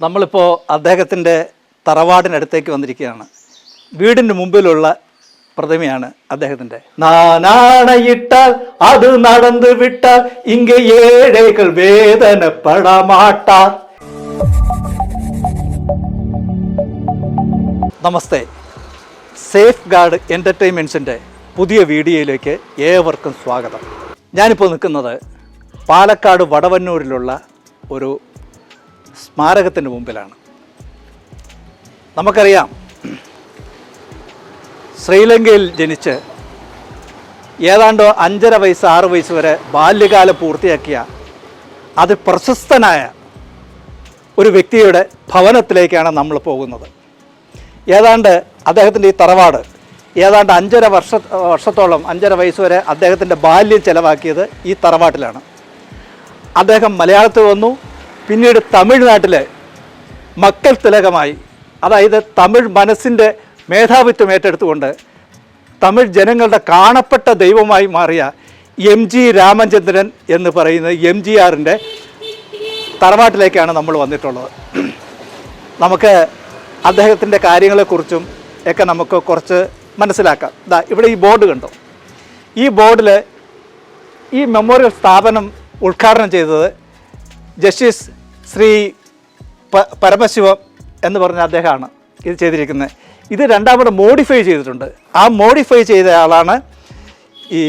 നമ്മളിപ്പോൾ അദ്ദേഹത്തിൻ്റെ തറവാടിനടുത്തേക്ക് വന്നിരിക്കുകയാണ്. വീടിന് മുമ്പിലുള്ള പ്രതിമയാണ് അദ്ദേഹത്തിൻ്റെ. നാനാണയിട്ടാൽ അത് നടന്നു വിട്ടാൽ ഇങ്ങ ഏഴേകൾ വേദനപ്പെടമാട്ടാർ. നമസ്തേ, സേഫ് ഗാർഡ് എൻ്റർടൈൻമെൻറ്റ്സിൻ്റെ പുതിയ വീഡിയോയിലേക്ക് ഏവർക്കും സ്വാഗതം. ഞാനിപ്പോൾ നിൽക്കുന്നത് പാലക്കാട് വടവന്നൂരിലുള്ള ഒരു സ്മാരകത്തിൻ്റെ മുമ്പിലാണ്. നമുക്കറിയാം, ശ്രീലങ്കയിൽ ജനിച്ച് ഏതാണ്ട് 5.5 വയസ്സ് 6 വയസ്സ് വരെ ബാല്യകാലം പൂർത്തിയാക്കിയ അതിപ്രശസ്തനായ ഒരു വ്യക്തിയുടെ ഭവനത്തിലേക്കാണ് നമ്മൾ പോകുന്നത്. ഏതാണ്ട് അദ്ദേഹത്തിൻ്റെ ഈ തറവാട് ഏതാണ്ട് 5.5 വർഷത്തോളം 5.5 വയസ്സ് വരെ അദ്ദേഹത്തിൻ്റെ ബാല്യം ചെലവാക്കിയത് ഈ തറവാട്ടിലാണ്. അദ്ദേഹം മലയാളത്തിൽ വന്നു. പിന്നീട് തമിഴ്നാട്ടിലെ മക്കൾ തിലകമായി, അതായത് തമിഴ് മനസ്സിൻ്റെ മേധാവിത്വം ഏറ്റെടുത്തുകൊണ്ട് തമിഴ് ജനങ്ങളുടെ കാണപ്പെട്ട ദൈവമായി മാറിയ MG രാമചന്ദ്രൻ എന്ന് പറയുന്ന MGRൻ്റെ തറവാട്ടിലേക്കാണ് നമ്മൾ വന്നിട്ടുള്ളത്. നമുക്ക് അദ്ദേഹത്തിൻ്റെ കാര്യങ്ങളെക്കുറിച്ചും ഒക്കെ നമുക്ക് കുറച്ച് മനസ്സിലാക്കാം. ഇവിടെ ഈ ബോർഡ് കണ്ടോ? ഈ ബോർഡിൽ ഈ മെമ്മോറിയൽ സ്ഥാപനം ഉദ്ഘാടനം ചെയ്തത് ജസ്റ്റിസ് ശ്രീ പരമശിവം എന്ന് പറഞ്ഞ അദ്ദേഹമാണ് ഇത് ചെയ്തിരിക്കുന്നത്. ഇത് രണ്ടാമത് മോഡിഫൈ ചെയ്തിട്ടുണ്ട്. ആ മോഡിഫൈ ചെയ്ത ആളാണ് ഈ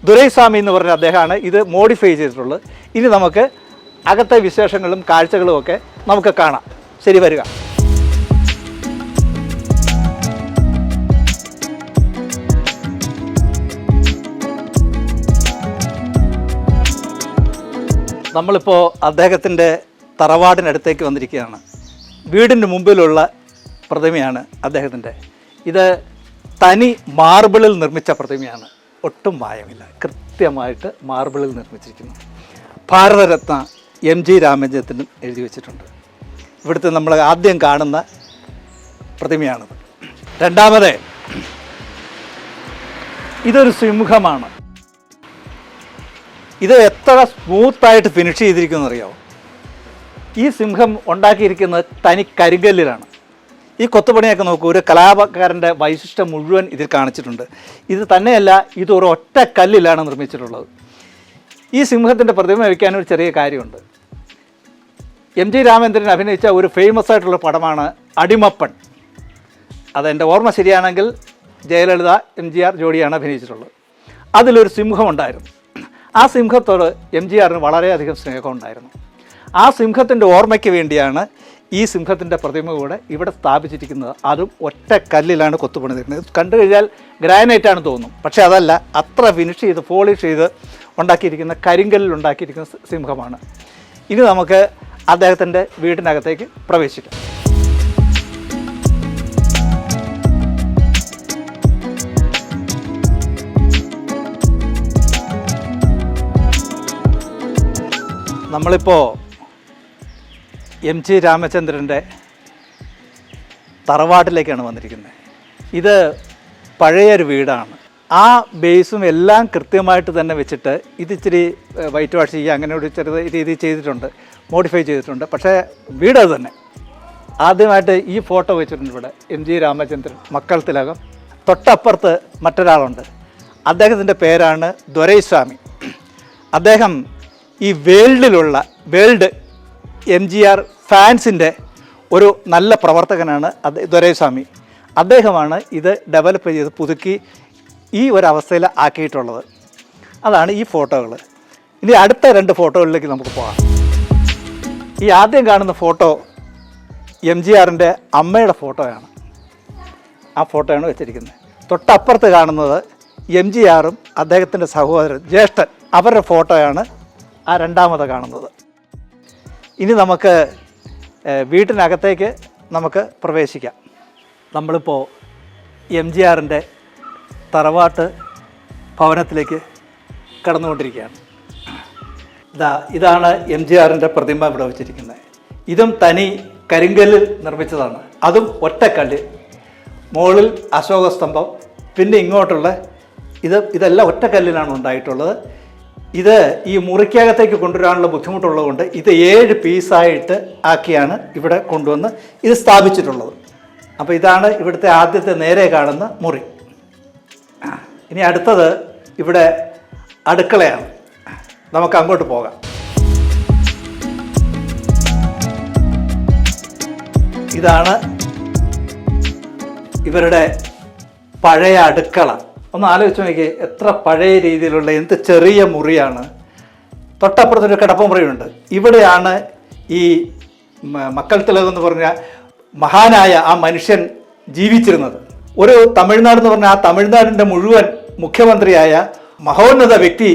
ദുരൈസ്വാമി എന്ന് പറഞ്ഞ അദ്ദേഹമാണ് ഇത് മോഡിഫൈ ചെയ്തിട്ടുള്ളത്. ഇനി നമുക്ക് അകത്തെ വിശേഷങ്ങളും കാഴ്ചകളും ഒക്കെ നമുക്ക് കാണാം. ശരി, വരിക. നമ്മളിപ്പോൾ അദ്ദേഹത്തിൻ്റെ തറവാടിനടുത്തേക്ക് വന്നിരിക്കുകയാണ്. വീടിന് മുമ്പിലുള്ള പ്രതിമയാണ് അദ്ദേഹത്തിൻ്റെ. ഇത് തനി മാർബിളിൽ നിർമ്മിച്ച പ്രതിമയാണ്. ഒട്ടും മായമില്ല, കൃത്യമായിട്ട് മാർബിളിൽ നിർമ്മിച്ചിരിക്കുന്നു. ഭാരതരത്ന MG രാമചന്ദ്രൻ എഴുതി വച്ചിട്ടുണ്ട്. ഇവിടുത്തെ നമ്മൾ ആദ്യം കാണുന്ന പ്രതിമയാണത്. രണ്ടാമത്, ഇതൊരു സിംഹമാണ്. ഇത് എത്ര സ്മൂത്തായിട്ട് ഫിനിഷ് ചെയ്തിരിക്കുമെന്ന് അറിയാമോ? ഈ സിംഹം ഉണ്ടാക്കിയിരിക്കുന്നത് തനി കരിങ്കല്ലിലാണ്. ഈ കൊത്തുപണിയൊക്കെ നോക്കൂ, ഒരു കലാകാരൻ്റെ വൈശിഷ്ട്യം മുഴുവൻ ഇതിൽ കാണിച്ചിട്ടുണ്ട്. ഇത് തന്നെയല്ല, ഇത് ഒരു ഒറ്റ കല്ലിലാണ് നിർമ്മിച്ചിട്ടുള്ളത്. ഈ സിംഹത്തിൻ്റെ പ്രതിമ വയ്ക്കാനൊരു ചെറിയ കാര്യമുണ്ട്. MG രാമചന്ദ്രൻ അഭിനയിച്ച ഒരു ഫേമസ് ആയിട്ടുള്ള പടമാണ് അടിമപ്പൺ. അതെൻ്റെ ഓർമ്മ ശരിയാണെങ്കിൽ ജയലളിത MGR ജോഡിയാണ് അഭിനയിച്ചിട്ടുള്ളത്. അതിലൊരു സിംഹമുണ്ടായിരുന്നു. ആ സിംഹത്തോട് MGRന് വളരെയധികം സ്നേഹമുണ്ടായിരുന്നു. ആ സിംഹത്തിൻ്റെ ഓർമ്മയ്ക്ക് വേണ്ടിയാണ് ഈ സിംഹത്തിൻ്റെ പ്രതിമ കൂടെ ഇവിടെ സ്ഥാപിച്ചിരിക്കുന്നത്. അതും ഒറ്റ കല്ലിലാണ് കൊത്തുപണിതിരിക്കുന്നത്. കണ്ടു കഴിഞ്ഞാൽ ഗ്രാനൈറ്റാണ് തോന്നും, പക്ഷേ അതല്ല. അത്ര ഫിനിഷ് ചെയ്ത് പോളിഷ് ചെയ്ത് ഉണ്ടാക്കിയിരിക്കുന്ന കരിങ്കല്ലിൽ ഉണ്ടാക്കിയിരിക്കുന്ന സിംഹമാണ്. ഇനി നമുക്ക് അദ്ദേഹത്തിൻ്റെ വീടിനകത്തേക്ക് പ്രവേശിക്കാം. നമ്മളിപ്പോൾ MG രാമചന്ദ്രൻ്റെ തറവാട്ടിലേക്കാണ് വന്നിരിക്കുന്നത്. ഇത് പഴയൊരു വീടാണ്. ആ ബേസും എല്ലാം കൃത്യമായിട്ട് തന്നെ വെച്ചിട്ട് ഇത് ഇച്ചിരി വൈറ്റ് വാഷ് ചെയ്യുക അങ്ങനെ ഒരു ചെറിയ രീതിയിൽ ചെയ്തിട്ടുണ്ട്, മോഡിഫൈ ചെയ്തിട്ടുണ്ട്. പക്ഷേ വീട് അത് തന്നെ. ആദ്യമായിട്ട് ഈ ഫോട്ടോ വെച്ചിട്ടുണ്ട് ഇവിടെ, MG രാമചന്ദ്രൻ മക്കൾ തിലകം. തൊട്ടപ്പുറത്ത് മറ്റൊരാളുണ്ട്. അദ്ദേഹത്തിൻ്റെ പേരാണ് ദുരൈസ്വാമി. അദ്ദേഹം ഈ വേൾഡ് MGR ഫാൻസിൻ്റെ ഒരു നല്ല പ്രവർത്തകനാണ് ദുരൈസ്വാമി. അദ്ദേഹമാണ് ഇത് ഡെവലപ്പ് ചെയ്ത് പുതുക്കി ഈ ഒരവസ്ഥയിൽ ആക്കിയിട്ടുള്ളത്. അതാണ് ഈ ഫോട്ടോകൾ. ഇനി അടുത്ത 2 ഫോട്ടോകളിലേക്ക് നമുക്ക് പോകാം. ഈ ആദ്യം കാണുന്ന ഫോട്ടോ MGRൻ്റെ അമ്മയുടെ ഫോട്ടോയാണ്. ആ ഫോട്ടോയാണ് വെച്ചിരിക്കുന്നത്. തൊട്ടപ്പുറത്ത് കാണുന്നത് MGRും അദ്ദേഹത്തിൻ്റെ സഹോദരൻ ജ്യേഷ്ഠൻ അവരുടെ ഫോട്ടോയാണ് ആ രണ്ടാമത് കാണുന്നത്. ഇനി നമുക്ക് വീട്ടിനകത്തേക്ക് നമുക്ക് പ്രവേശിക്കാം. നമ്മളിപ്പോൾ MGRൻ്റെ തറവാട്ട് ഭവനത്തിലേക്ക് കടന്നുകൊണ്ടിരിക്കുകയാണ്. ഇതാണ് MGRൻ്റെ പ്രതിമ ഇവിടെ വെച്ചിരിക്കുന്നത്. ഇതും തനി കരിങ്കല്ലിൽ നിർമ്മിച്ചതാണ്. അതും ഒറ്റക്കല്ല്. മുകളിൽ അശോകസ്തംഭം, പിന്നെ ഇങ്ങോട്ടുള്ള ഇതെല്ലാം ഒറ്റക്കല്ലിലാണ് ഉണ്ടായിട്ടുള്ളത്. ഇത് ഈ മുറിക്കകത്തേക്ക് കൊണ്ടുവരാനുള്ള ബുദ്ധിമുട്ടുള്ളതുകൊണ്ട് ഇത് 7 പീസായിട്ട് ആക്കിയാണ് ഇവിടെ കൊണ്ടുവന്ന് ഇത് സ്ഥാപിച്ചിട്ടുള്ളത്. അപ്പോൾ ഇതാണ് ഇവിടുത്തെ ആദ്യത്തെ നേരെ കാണുന്ന മുറി. ഇനി അടുത്തത് ഇവിടെ അടുക്കളയാണ്. നമുക്ക് അങ്ങോട്ട് പോകാം. ഇതാണ് ഇവരുടെ പഴയ അടുക്കള. ഒന്ന് ആലോചിച്ച് നോക്കി, എത്ര പഴയ രീതിയിലുള്ള എന്ത് ചെറിയ മുറിയാണ്. തൊട്ടപ്പുറത്തൊരു കിടപ്പുമുറിയുണ്ട്. ഇവിടെയാണ് ഈ മക്കൾ തിലക് എന്ന് പറഞ്ഞ മഹാനായ ആ മനുഷ്യൻ ജീവിച്ചിരുന്നത്. ഒരു തമിഴ്നാട് എന്ന് പറഞ്ഞാൽ ആ തമിഴ്നാടിൻ്റെ മുഴുവൻ മുഖ്യമന്ത്രിയായ മഹോന്നത വ്യക്തി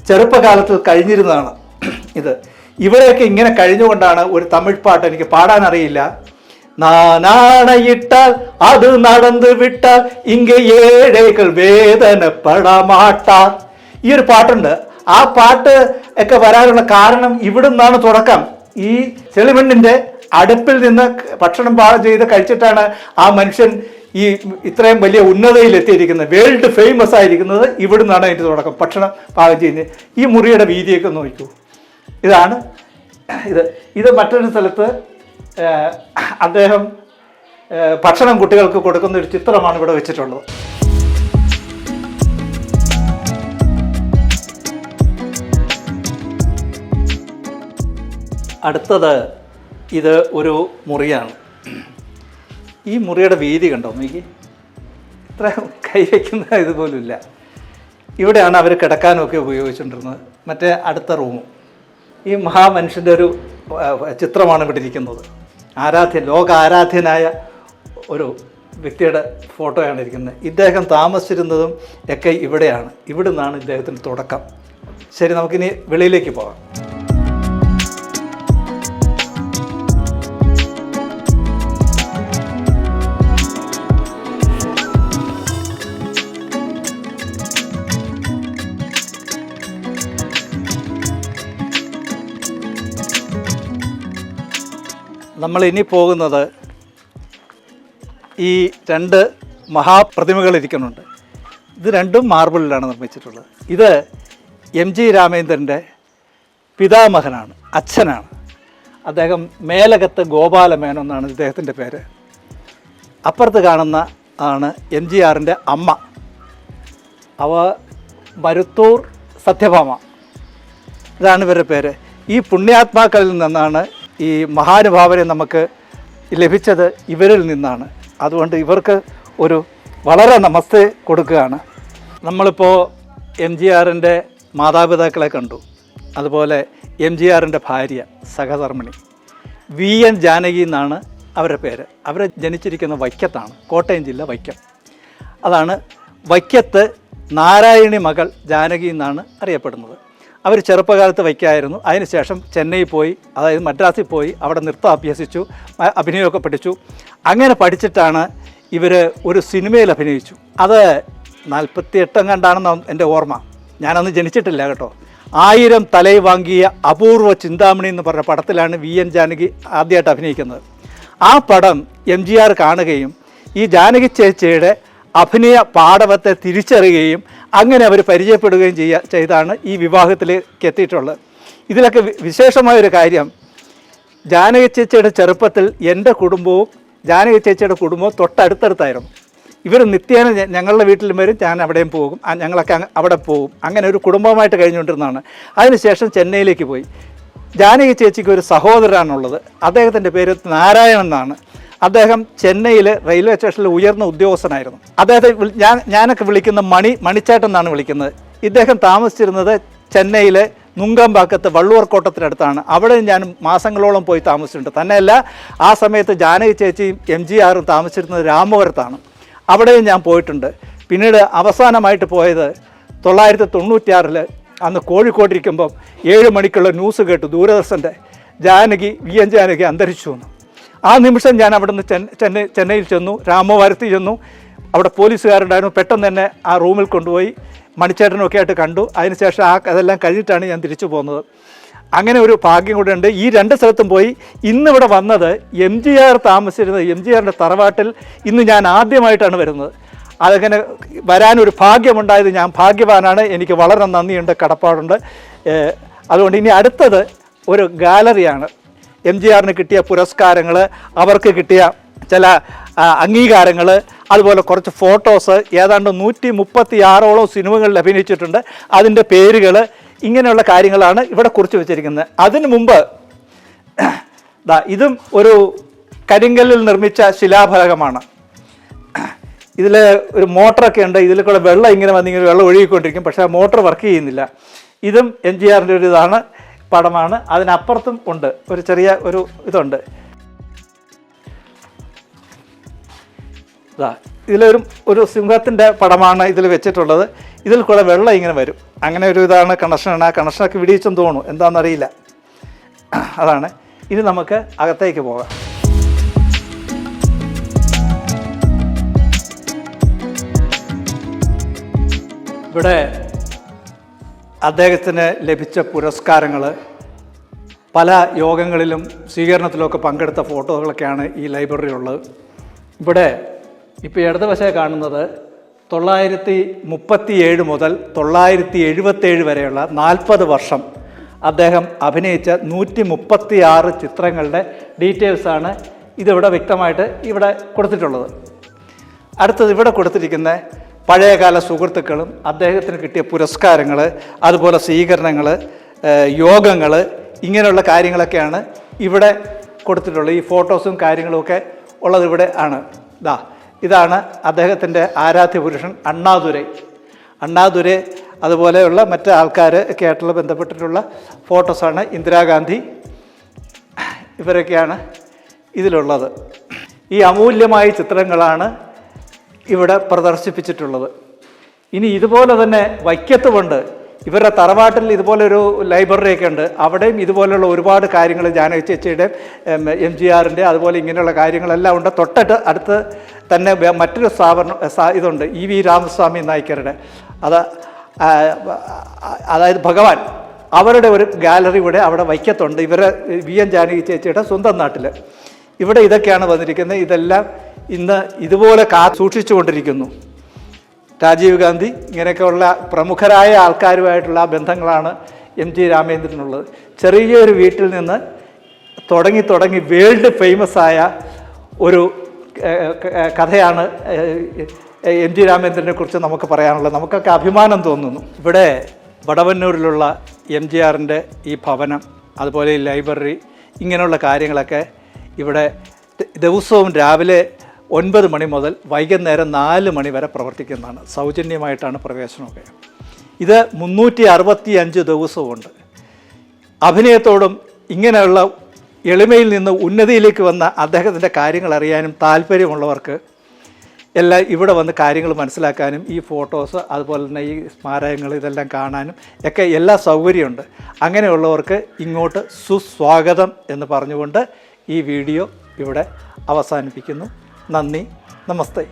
ചെറുപ്പകാലത്ത് കഴിഞ്ഞിരുന്നതാണ് ഇത്. ഇവിടെയൊക്കെ ഇങ്ങനെ കഴിഞ്ഞുകൊണ്ടാണ് ഒരു തമിഴ് പാട്ട്, എനിക്ക് പാടാൻ അറിയില്ല, നാനാണയിട്ടാൽ അത് നടന്നു വിട്ടാൽ ഇങ്ങ ഏഴേകൾ വേദനപ്പെടമാട്ടാർ. ഈ ഒരു പാട്ടുണ്ട്. ആ പാട്ട് ഒക്കെ വരാനുള്ള കാരണം ഇവിടുന്നാണ് തുടക്കം. ഈ ചെളിമണ്ണിൻ്റെ അടുപ്പിൽ നിന്ന് ഭക്ഷണം പാകം ചെയ്ത് കഴിച്ചിട്ടാണ് ആ മനുഷ്യൻ ഈ ഇത്രയും വലിയ ഉന്നതയിൽ എത്തിയിരിക്കുന്നത്. വേൾഡ് ഫേമസ് ആയിരിക്കുന്നത് ഇവിടുന്നാണ് അതിൻ്റെ തുടക്കം, ഭക്ഷണം പാകം ചെയ്യുന്നത്. ഈ മുറിയുടെ വീതിയൊക്കെ നോക്കൂ. ഇതാണ് ഇത് മറ്റൊരു സ്ഥലത്ത് അദ്ദേഹം ഭക്ഷണം കുട്ടികൾക്ക് കൊടുക്കുന്ന ഒരു ചിത്രമാണ് ഇവിടെ വെച്ചിട്ടുള്ളത്. അടുത്തത് ഇത് ഒരു മുറിയാണ്. ഈ മുറിയുടെ വീതി കണ്ടോ നോക്കി, ഇത്ര കൈവയ്ക്കുന്ന ഇതുപോലും ഇല്ല. ഇവിടെയാണ് അവർ കിടക്കാനൊക്കെ ഉപയോഗിച്ചുകൊണ്ടിരുന്നത്. മറ്റേ അടുത്ത റൂമും ഈ മഹാമനുഷ്യൻ്റെ ഒരു ചിത്രമാണ് ഇവിടെ ഇരിക്കുന്നത്. ലോക ആരാധ്യനായ ഒരു വ്യക്തിയുടെ ഫോട്ടോയാണ് ഇരിക്കുന്നത്. ഇദ്ദേഹം താമസിച്ചിരുന്നതും ഒക്കെ ഇവിടെയാണ്. ഇവിടെ നിന്നാണ് ഇദ്ദേഹത്തിൻ്റെ തുടക്കം. ശരി, നമുക്കിനി വെളിയിലേക്ക് പോകാം. നമ്മൾ ഇനി പോകുന്നത് ഈ 2 മഹാപ്രതിമകൾ ഇരിക്കുന്നുണ്ട്. ഇത് രണ്ടും മാർബിളിലാണ് നിർമ്മിച്ചിട്ടുള്ളത്. ഇത് MG രാമേന്ദ്രൻ്റെ പിതാമഹനാണ്, അച്ഛനാണ്. അദ്ദേഹം മേലകത്ത് ഗോപാലമേനോൻ എന്നാണ് ഇദ്ദേഹത്തിൻ്റെ പേര്. അപ്പുറത്ത് കാണുന്ന ആണ് MGRൻ്റെ അമ്മ. അവ മരുത്തൂർ സത്യഭാമ, ഇതാണ് ഇവരുടെ പേര്. ഈ പുണ്യാത്മാക്കളിൽ നിന്നാണ് ഈ മഹാനുഭാവനെ നമുക്ക് ലഭിച്ചത്, ഇവരിൽ നിന്നാണ്. അതുകൊണ്ട് ഇവർക്ക് ഒരു വളരെ നമസ്തേ കൊടുക്കുകയാണ്. നമ്മളിപ്പോൾ MGRൻ്റെ മാതാപിതാക്കളെ കണ്ടു. അതുപോലെ MGRൻ്റെ ഭാര്യ സഹധർമ്മിണി VN ജാനകി എന്നാണ് അവരുടെ പേര്. അവർ ജനിച്ചിരിക്കുന്ന വൈക്കത്താണ്, കോട്ടയം ജില്ല വൈക്കം. അതാണ് വൈക്കത്ത് നാരായണി മകൾ ജാനകി എന്നാണ് അറിയപ്പെടുന്നത്. അവർ ചെറുപ്പകാലത്ത് വൈക്കമായിരുന്നു. അതിനുശേഷം ചെന്നൈ പോയി, അതായത് മദ്രാസിൽ പോയി, അവിടെ നൃത്തം അഭ്യസിച്ചു, അഭിനയമൊക്കെ പഠിച്ചു. അങ്ങനെ പഠിച്ചിട്ടാണ് ഇവർ ഒരു സിനിമയിൽ അഭിനയിച്ചു. അത് 48 കണ്ടാണെന്ന് എൻ്റെ ഓർമ്മ. ഞാനന്ന് ജനിച്ചിട്ടില്ല കേട്ടോ. 1000 തലൈ വാങ്ങിയ അപൂർവ ചിന്താമണി എന്ന് പറഞ്ഞ പടത്തിലാണ് VN ജാനകി ആദ്യമായിട്ട് അഭിനയിക്കുന്നത്. ആ പടം MGR കാണുകയും ഈ ജാനകി ചേച്ചിയുടെ അഭിനയ പാടവത്തെ തിരിച്ചറിയുകയും അങ്ങനെ അവർ പരിചയപ്പെടുകയും ചെയ്താണ് ഈ വിവാഹത്തിലേക്ക് എത്തിയിട്ടുള്ളത്. ഇതിലൊക്കെ വിശേഷമായൊരു കാര്യം, ജാനകി ചേച്ചിയുടെ ചെറുപ്പത്തിൽ എൻ്റെ കുടുംബവും ജാനകി ചേച്ചിയുടെ കുടുംബവും തൊട്ടടുത്തടുത്തായിരുന്നു. ഇവർ നിത്യേന ഞങ്ങളുടെ വീട്ടിലും വരും, ഞാൻ അവിടെയും പോകും, ഞങ്ങളൊക്കെ അവിടെ പോകും. അങ്ങനെ ഒരു കുടുംബമായിട്ട് കഴിഞ്ഞുകൊണ്ടിരുന്നതാണ്. അതിനുശേഷം ചെന്നൈയിലേക്ക് പോയി. ജാനകി ചേച്ചിക്ക് ഒരു സഹോദരനാണുള്ളത്. അദ്ദേഹത്തിൻ്റെ പേര് നാരായണൻ എന്നാണ്. അദ്ദേഹം ചെന്നൈയിൽ റെയിൽവേ സ്റ്റേഷനിൽ ഉയർന്ന ഉദ്യോഗസ്ഥനായിരുന്നു. അദ്ദേഹത്തെ ഞാനൊക്കെ വിളിക്കുന്ന മണിച്ചേട്ടൻ എന്നാണ് വിളിക്കുന്നത്. ഇദ്ദേഹം താമസിച്ചിരുന്നത് ചെന്നൈയിലെ നുങ്കമ്പാക്കത്ത് വള്ളുവർക്കോട്ടത്തിനടുത്താണ്. അവിടെ ഞാൻ മാസങ്ങളോളം പോയി താമസിച്ചിട്ടുണ്ട്. തന്നെയല്ല, ആ സമയത്ത് ജാനകി ചേച്ചിയും MGRും താമസിച്ചിരുന്നത് രാമപുരത്താണ്. അവിടെയും ഞാൻ പോയിട്ടുണ്ട്. പിന്നീട് അവസാനമായിട്ട് പോയത് 1996 അന്ന് കോഴിക്കോട്ടിരിക്കുമ്പം 7 മണിക്കുള്ള ന്യൂസ് കേട്ടു ദൂരദർശൻ്റെ, ജാനകി VN ജാനകി അന്തരിച്ചു എന്ന്. ആ നിമിഷം ഞാൻ അവിടെ നിന്ന് ചെന്നൈയിൽ ചെന്നു, രാമവാരത്തിൽ ചെന്നു. അവിടെ പോലീസുകാരുണ്ടായിരുന്നു. പെട്ടെന്ന് തന്നെ ആ റൂമിൽ കൊണ്ടുപോയി മണിച്ചേട്ടനൊക്കെ ആയിട്ട് കണ്ടു. അതിനുശേഷം അതെല്ലാം കഴിഞ്ഞിട്ടാണ് ഞാൻ തിരിച്ചു പോകുന്നത്. അങ്ങനെ ഒരു ഭാഗ്യം കൂടെ ഉണ്ട്. ഈ 2 സ്ഥലത്തും പോയി. ഇന്നിവിടെ വന്നത് MGR താമസിച്ചിരുന്നത് MGRൻ്റെ തറവാട്ടിൽ ഇന്ന് ഞാൻ ആദ്യമായിട്ടാണ് വരുന്നത്. അതങ്ങനെ വരാനൊരു ഭാഗ്യമുണ്ടായത് ഞാൻ ഭാഗ്യവാനാണ്. എനിക്ക് വളരെ നന്ദിയുണ്ട്, കടപ്പാടുണ്ട്. അതുകൊണ്ട് ഇനി അടുത്തത് ഒരു ഗാലറിയാണ്. MGRന് കിട്ടിയ പുരസ്കാരങ്ങൾ, അവർക്ക് കിട്ടിയ ചില അംഗീകാരങ്ങൾ, അതുപോലെ കുറച്ച് ഫോട്ടോസ്, ഏതാണ്ട് 136ഓളം സിനിമകളിൽ അഭിനയിച്ചിട്ടുണ്ട്, അതിൻ്റെ പേരുകൾ, ഇങ്ങനെയുള്ള കാര്യങ്ങളാണ് ഇവിടെ കുറിച്ച് വെച്ചിരിക്കുന്നത്. അതിനു മുമ്പ് ഇതും ഒരു കരിങ്കല്ലിൽ നിർമ്മിച്ച ശിലാഫലകമാണ്. ഇതിൽ ഒരു മോട്ടറൊക്കെ ഉണ്ട്, ഇതിൽ കൂടെ വെള്ളം ഇങ്ങനെ വന്നിങ്ങനെ വെള്ളം ഒഴുകിക്കൊണ്ടിരിക്കും, പക്ഷേ ആ മോട്ടർ വർക്ക് ചെയ്യുന്നില്ല. ഇതും MGRൻ്റെ ഒരു ഇതാണ്, പടമാണ്. അതിനപ്പുറത്തും ഉണ്ട് ഒരു ചെറിയ ഒരു ഇതുണ്ട്. ഇതിലൊരു സിംഹത്തിൻ്റെ പടമാണ് ഇതിൽ വെച്ചിട്ടുള്ളത്. ഇതിൽ കൂടെ വെള്ളം ഇങ്ങനെ വരും, അങ്ങനെ ഒരു ഇതാണ് കണക്ഷനാണ്. ആ കണക്ഷനൊക്കെ വിടിയിച്ചെന്ന് തോന്നുന്നു, എന്താണെന്നറിയില്ല. അതാണ്. ഇനി നമുക്ക് അകത്തേക്ക് പോകാം. ഇവിടെ അദ്ദേഹത്തിന് ലഭിച്ച പുരസ്കാരങ്ങൾ, പല യോഗങ്ങളിലും സ്വീകരണത്തിലൊക്കെ പങ്കെടുത്ത ഫോട്ടോകളൊക്കെയാണ് ഈ ലൈബ്രറിയിലുള്ളത്. ഇവിടെ ഇപ്പോൾ ഇടതുവശം കാണുന്നത് 937 മുതൽ 977 വരെയുള്ള 40 വർഷം അദ്ദേഹം അഭിനയിച്ച 136 ചിത്രങ്ങളുടെ ഡീറ്റെയിൽസാണ് ഇതിവിടെ വ്യക്തമായിട്ട് ഇവിടെ കൊടുത്തിട്ടുള്ളത്. അടുത്തത് ഇവിടെ കൊടുത്തിരിക്കുന്ന പഴയകാല സുഹൃത്തുക്കളും അദ്ദേഹത്തിന് കിട്ടിയ പുരസ്കാരങ്ങൾ, അതുപോലെ സ്വീകരണങ്ങൾ, യോഗങ്ങൾ, ഇങ്ങനെയുള്ള കാര്യങ്ങളൊക്കെയാണ് ഇവിടെ കൊടുത്തിട്ടുള്ളത്. ഈ ഫോട്ടോസും കാര്യങ്ങളുമൊക്കെ ഉള്ളത് ഇവിടെ ആണ്. ഇതാണ് അദ്ദേഹത്തിൻ്റെ ആരാധ്യ പുരുഷൻ അണ്ണാദുരൈ, അതുപോലെയുള്ള മറ്റ് ആൾക്കാർ ഒക്കെ ആയിട്ടുള്ള ബന്ധപ്പെട്ടിട്ടുള്ള ഫോട്ടോസാണ്. ഇന്ദിരാഗാന്ധി, ഇവരൊക്കെയാണ് ഇതിലുള്ളത്. ഈ അമൂല്യമായ ചിത്രങ്ങളാണ് ഇവിടെ പ്രദർശിപ്പിച്ചിട്ടുള്ളത്. ഇനി ഇതുപോലെ തന്നെ വൈക്കത്തുമുണ്ട്. ഇവരുടെ തറവാട്ടിൽ ഇതുപോലൊരു ലൈബ്രറിയൊക്കെ ഉണ്ട്. അവിടെയും ഇതുപോലെയുള്ള ഒരുപാട് കാര്യങ്ങൾ ജാനകി ചേച്ചിയുടെയും MGRൻ്റെ അതുപോലെ ഇങ്ങനെയുള്ള കാര്യങ്ങളെല്ലാം ഉണ്ട്. തൊട്ടിട്ട് അടുത്ത് തന്നെ മറ്റൊരു ഇതുണ്ട്, EV രാമസ്വാമി നായ്ക്കരുടെ, അതായത് ഭഗവാൻ, അവരുടെ ഒരു ഗാലറി ഇവിടെ അവിടെ വൈക്കത്തുണ്ട്. ഇവരെ VN ജാനകി ചേച്ചിയുടെ സ്വന്തം നാട്ടിൽ. ഇവിടെ ഇതൊക്കെയാണ് വന്നിരിക്കുന്നത്. ഇതെല്ലാം ഇന്ന് ഇതുപോലെ സൂക്ഷിച്ചുകൊണ്ടിരിക്കുന്നു. രാജീവ് ഗാന്ധി, ഇങ്ങനെയൊക്കെയുള്ള പ്രമുഖരായ ആൾക്കാരുമായിട്ടുള്ള ബന്ധങ്ങളാണ് MG രാമേന്ദ്രനുള്ളത്. ചെറിയൊരു വീട്ടിൽ നിന്ന് തുടങ്ങി വേൾഡ് ഫേമസ് ആയ ഒരു കഥയാണ് MG രാമേന്ദ്രനെ കുറിച്ച് നമുക്ക് പറയാനുള്ളത്. നമുക്കൊക്കെ അഭിമാനം തോന്നുന്നു. ഇവിടെ വടവന്നൂരിലുള്ള MGRൻ്റെ ഈ ഭവനം, അതുപോലെ ഈ ലൈബ്രറി, ഇങ്ങനെയുള്ള കാര്യങ്ങളൊക്കെ ഇവിടെ ദിവസവും രാവിലെ 9 മണി മുതൽ വൈകുന്നേരം 4 മണി വരെ പ്രവർത്തിക്കുന്നതാണ്. സൗജന്യമായിട്ടാണ് പ്രവേശനമൊക്കെ. ഇത് 365 ദിവസവുമുണ്ട്. അഭിനയത്തോടും ഇങ്ങനെയുള്ള എളിമയിൽ നിന്ന് ഉന്നതിയിലേക്ക് വന്ന അദ്ദേഹത്തിൻ്റെ കാര്യങ്ങൾ അറിയാനും താല്പര്യമുള്ളവർക്ക് എല്ലാം ഇവിടെ വന്ന് കാര്യങ്ങൾ മനസ്സിലാക്കാനും ഈ ഫോട്ടോസ്, അതുപോലെ തന്നെ ഈ സ്മാരകങ്ങൾ, ഇതെല്ലാം കാണാനും ഒക്കെ എല്ലാ സൗകര്യമുണ്ട്. അങ്ങനെയുള്ളവർക്ക് ഇങ്ങോട്ട് സുസ്വാഗതം എന്ന് പറഞ്ഞുകൊണ്ട് ഈ വീഡിയോ ഇവിടെ അവസാനിപ്പിക്കുന്നു. നന്ദി, നമസ്തേ.